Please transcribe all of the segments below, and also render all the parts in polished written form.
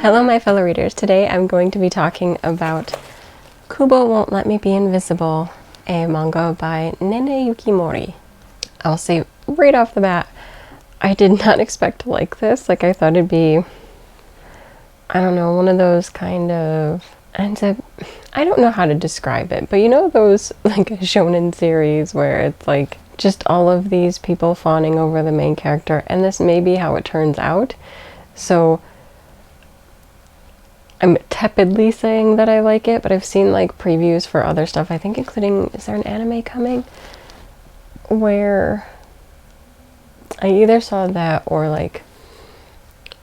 Hello my fellow readers, today I'm going to be talking about Kubo Won't Let Me Be Invisible, a manga by Nene Yukimori. I'll say right off the bat, I did not expect to like this. Like, I thought it'd be, I don't know, one of those kind of, I don't know how to describe it, but you know those like a shonen series where it's like just all of these people fawning over the main character, and this may be how it turns out. So I'm tepidly saying that I like it, but I've seen like previews for other stuff, I think including, is there an anime coming? Where I either saw that or like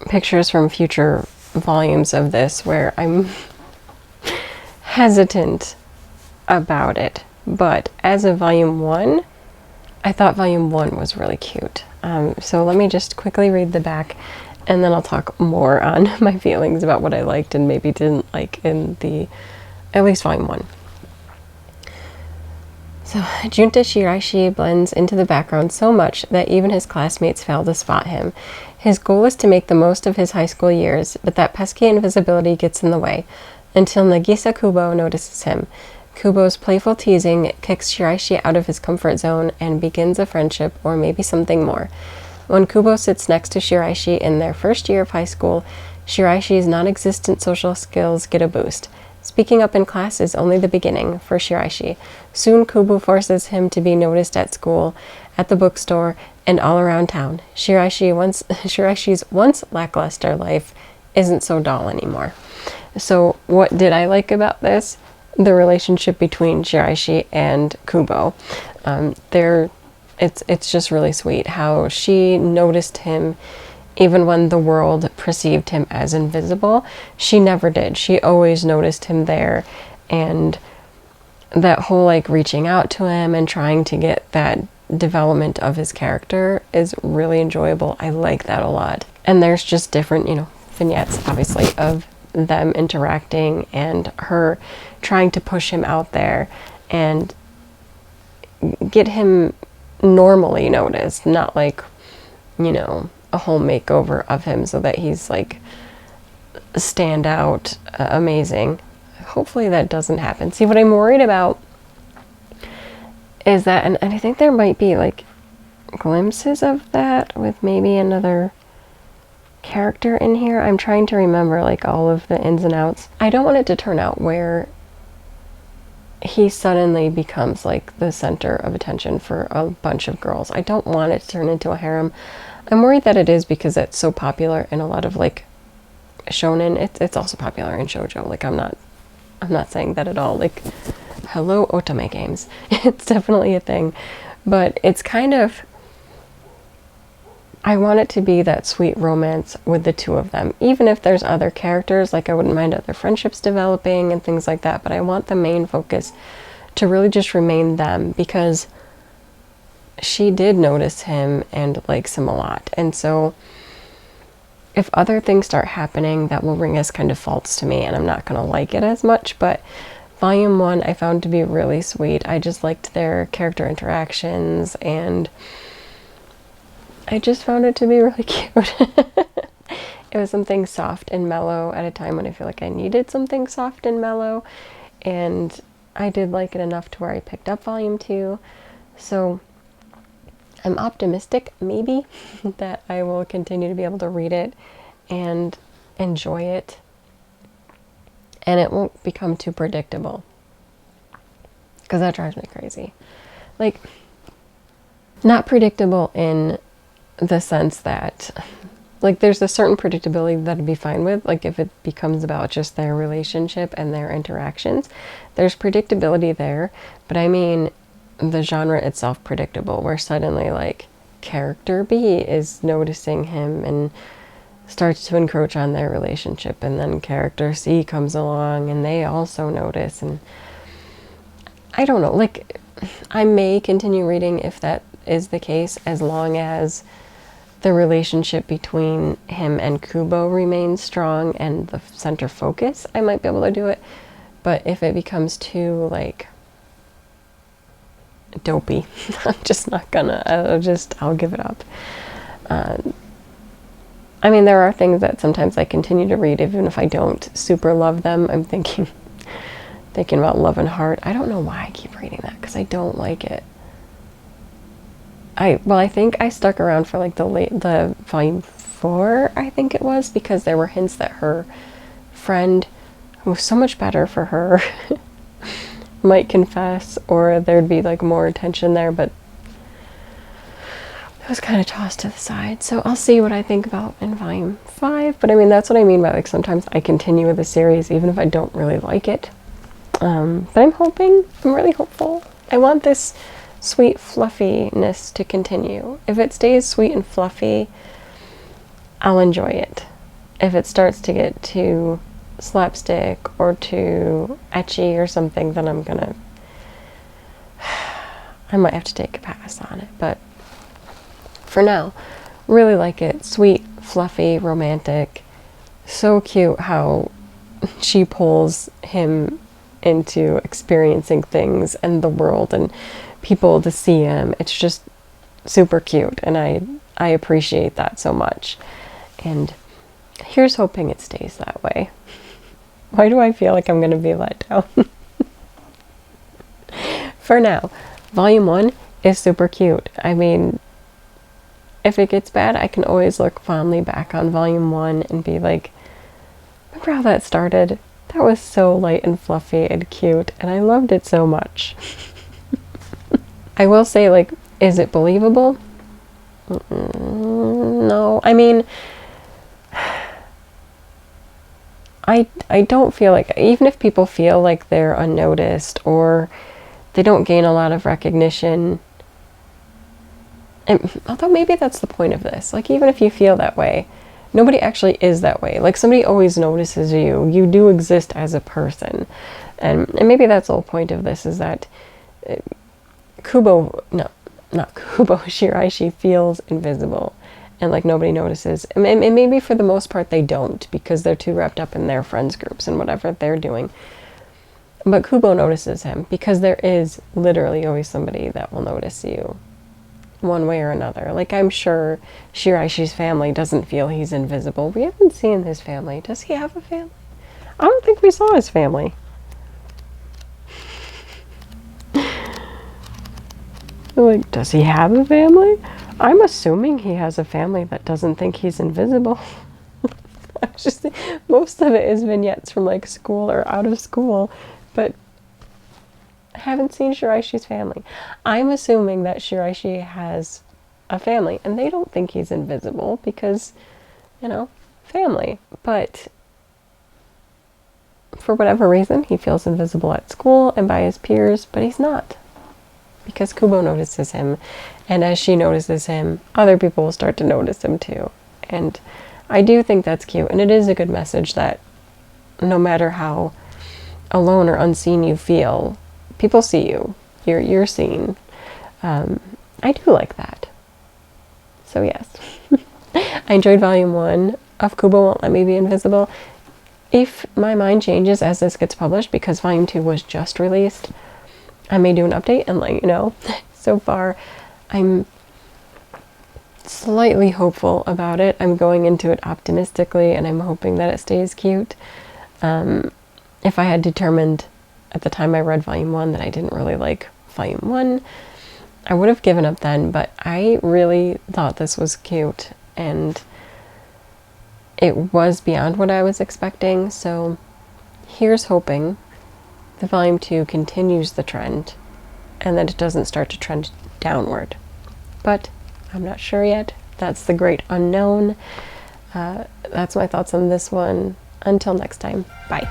pictures from future volumes of this where I'm hesitant about it. But as of volume 1, I thought volume 1 was really cute. So let me just quickly read the back, and then I'll talk more on my feelings about what I liked and maybe didn't like in at least volume 1. So Junta Shiraishi blends into the background so much that even his classmates fail to spot him. His goal is to make the most of his high school years, but that pesky invisibility gets in the way, until Nagisa Kubo notices him. Kubo's playful teasing kicks Shiraishi out of his comfort zone and begins a friendship, or maybe something more. When Kubo sits next to Shiraishi in their first year of high school, Shiraishi's non-existent social skills get a boost. Speaking up in class is only the beginning for Shiraishi. Soon Kubo forces him to be noticed at school, at the bookstore, and all around town. Shiraishi's once lackluster life isn't so dull anymore. So what did I like about this? The relationship between Shiraishi and Kubo. It's just really sweet how she noticed him even when the world perceived him as invisible. She never did. She always noticed him there, and that whole like reaching out to him and trying to get that development of his character is really enjoyable. I like that a lot. And there's just different, vignettes obviously of them interacting and her trying to push him out there and get him normally noticed, not like, a whole makeover of him so that he's like stand out, amazing. Hopefully that doesn't happen. See, what I'm worried about is that, and I think there might be like glimpses of that with maybe another character in here. I'm trying to remember like all of the ins and outs. I don't want it to turn out where he suddenly becomes like the center of attention for a bunch of girls. I don't want it to turn into a harem. I'm worried that it is because it's so popular in a lot of like shonen. It's also popular in shoujo. Like I'm not saying that at all. Like, hello otome games. It's definitely a thing, but it's kind of, I want it to be that sweet romance with the two of them. Even if there's other characters, like I wouldn't mind other friendships developing and things like that, but I want the main focus to really just remain them, because she did notice him and likes him a lot. And so if other things start happening, that will ring as kind of false to me, and I'm not going to like it as much. But volume 1 I found to be really sweet. I just liked their character interactions, and I just found it to be really cute. It was something soft and mellow at a time when I feel like I needed something soft and mellow, and I did like it enough to where I picked up volume 2. So I'm optimistic, maybe, that I will continue to be able to read it and enjoy it, and it won't become too predictable, because that drives me crazy. Like, not predictable in the sense that, like, there's a certain predictability that I'd be fine with, like if it becomes about just their relationship and their interactions, there's predictability there. But I mean the genre itself predictable, where suddenly like character B is noticing him and starts to encroach on their relationship, and then character C comes along and they also notice, and I don't know, like I may continue reading if that is the case, as long as the relationship between him and Kubo remains strong and the center focus, I might be able to do it. But if it becomes too like dopey, I'm just not gonna, I'll give it up. I mean, there are things that sometimes I continue to read even if I don't super love them. I'm thinking about Love and Heart. I don't know why I keep reading that, because I don't like it. I think I stuck around for like the volume 4, I think it was, because there were hints that her friend, who was so much better for her, might confess, or there'd be like more tension there, but it was kind of tossed to the side. So I'll see what I think about in volume 5. But I mean, that's what I mean by like sometimes I continue with a series even if I don't really like it. But I'm really hopeful. I want this sweet fluffiness to continue. If it stays sweet and fluffy, I'll enjoy it. If it starts to get too slapstick or too etchy or something, then I might have to take a pass on it. But for now, really like it. Sweet, fluffy, romantic. So cute how she pulls him into experiencing things and the world and people to see him. It's just super cute, and I appreciate that so much. And here's hoping it stays that way. Why do I feel like I'm going to be let down? For now, volume 1 is super cute. I mean, if it gets bad, I can always look fondly back on volume 1 and be like, remember how that started? That was so light and fluffy and cute, and I loved it so much. I will say, like, is it believable? No. I mean, I don't feel like, even if people feel like they're unnoticed or they don't gain a lot of recognition, and although maybe that's the point of this, like, even if you feel that way, nobody actually is that way. Like, somebody always notices you. You do exist as a person. And maybe that's the whole point of this, is that Shiraishi feels invisible. And, like, nobody notices. And maybe for the most part they don't, because they're too wrapped up in their friends groups and whatever they're doing. But Kubo notices him, because there is literally always somebody that will notice you, one way or another. Like, I'm sure Shiraishi's family doesn't feel he's invisible. We haven't seen his family. Does he have a family? I don't think we saw his family. Like, does he have a family? I'm assuming he has a family that doesn't think he's invisible. Most of it is vignettes from, like, school or out of school, but I haven't seen Shiraishi's family. I'm assuming that Shiraishi has a family, and they don't think he's invisible because, you know, family. But for whatever reason, he feels invisible at school and by his peers, but he's not, because Kubo notices him, and as she notices him, other people will start to notice him too. And I do think that's cute, and it is a good message that no matter how alone or unseen you feel, people see you. You're seen. I do like that. So yes. I enjoyed volume 1 of Kubo Won't Let Me Be Invisible. If my mind changes as this gets published, because volume 2 was just released, I may do an update and let you know. So far, I'm slightly hopeful about it. I'm going into it optimistically, and I'm hoping that it stays cute. If I had determined at the time I read volume 1 that I didn't really like volume 1, I would have given up then, but I really thought this was cute, and it was beyond what I was expecting. So here's hoping that volume 2 continues the trend and that it doesn't start to trend downward. But I'm not sure yet. That's the great unknown. That's my thoughts on this one. Until next time, bye.